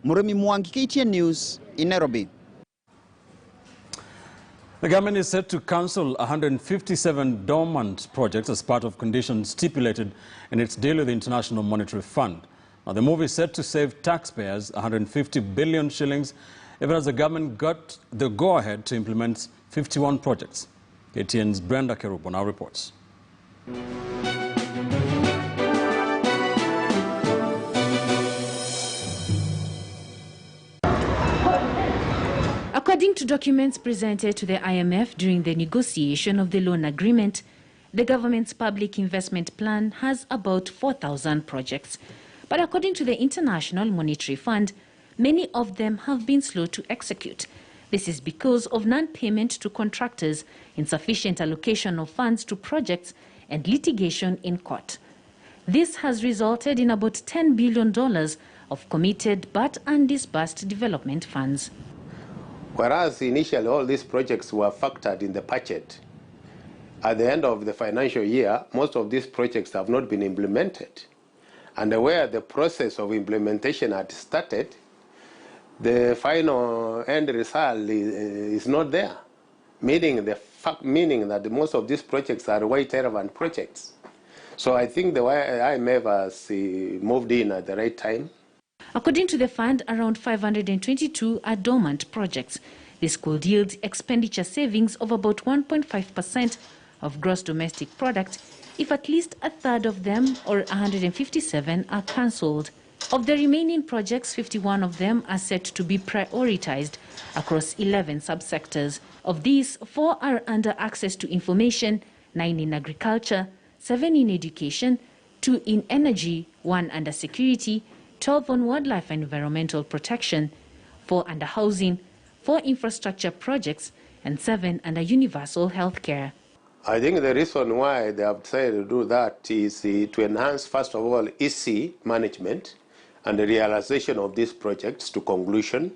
Murimi Mwangi, KTN News in Nairobi. The government is set to cancel 157 dormant projects as part of conditions stipulated in its deal with the International Monetary Fund. Now, the move is set to save taxpayers 150 billion shillings, even as the government got the go-ahead to implement 51 projects. KTN's Brenda Kerubo now reports. According to documents presented to the IMF during the negotiation of the loan agreement, the government's public investment plan has about 4,000 projects. But according to the International Monetary Fund, many of them have been slow to execute. This is because of non-payment to contractors, insufficient allocation of funds to projects, and litigation in court. This has resulted in about $10 billion of committed but undisbursed development funds. Whereas initially all these projects were factored in the budget, at the end of the financial year, most of these projects have not been implemented. And where the process of implementation had started, the final end result is not there, meaning that most of these projects are quite relevant projects. So I think the IMF has moved in at the right time. According to the fund, around 522 are dormant projects. This could yield expenditure savings of about 1.5% of gross domestic product if at least a third of them, or 157, are cancelled. Of the remaining projects, 51 of them are set to be prioritized across 11 subsectors. Of these, 4 are under access to information, 9 in agriculture, 7 in education, 2 in energy, 1 under security, 12 on wildlife and environmental protection, 4 under housing, 4 infrastructure projects, and 7 under universal health care. I think the reason why they have decided to do that is to enhance, first of all, EC management and the realization of these projects to conclusion.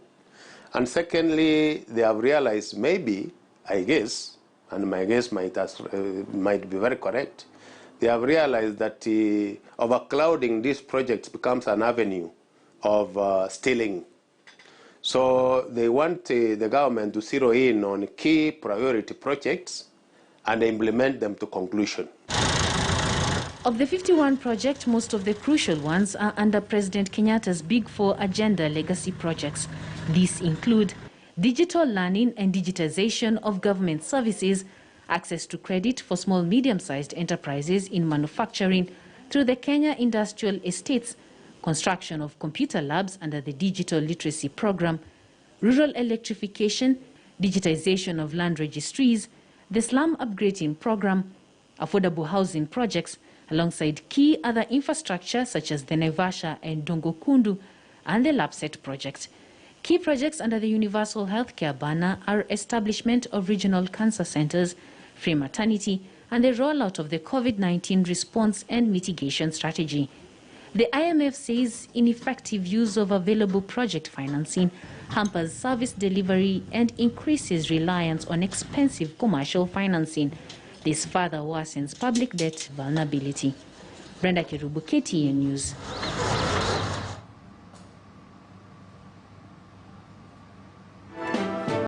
And secondly, they have realized maybe, I guess, and my guess might be very correct, they have realized that overclouding these projects becomes an avenue of stealing. So they want the government to zero in on key priority projects and implement them to conclusion. Of the 51 projects, most of the crucial ones are under President Kenyatta's Big Four agenda legacy projects. These include digital learning and digitization of government services, access to credit for small medium-sized enterprises in manufacturing through the Kenya Industrial Estates, construction of computer labs under the Digital Literacy Program, rural electrification, digitization of land registries, the slum upgrading program, affordable housing projects, alongside key other infrastructure such as the Naivasha and Dongo Kundu and the Lapset project. Key projects under the Universal Healthcare banner are establishment of regional cancer centers, free maternity, and the rollout of the COVID-19 response and mitigation strategy. The IMF says ineffective use of available project financing hampers service delivery and increases reliance on expensive commercial financing. This further worsens public debt vulnerability. Brenda Kerubo, KTN News.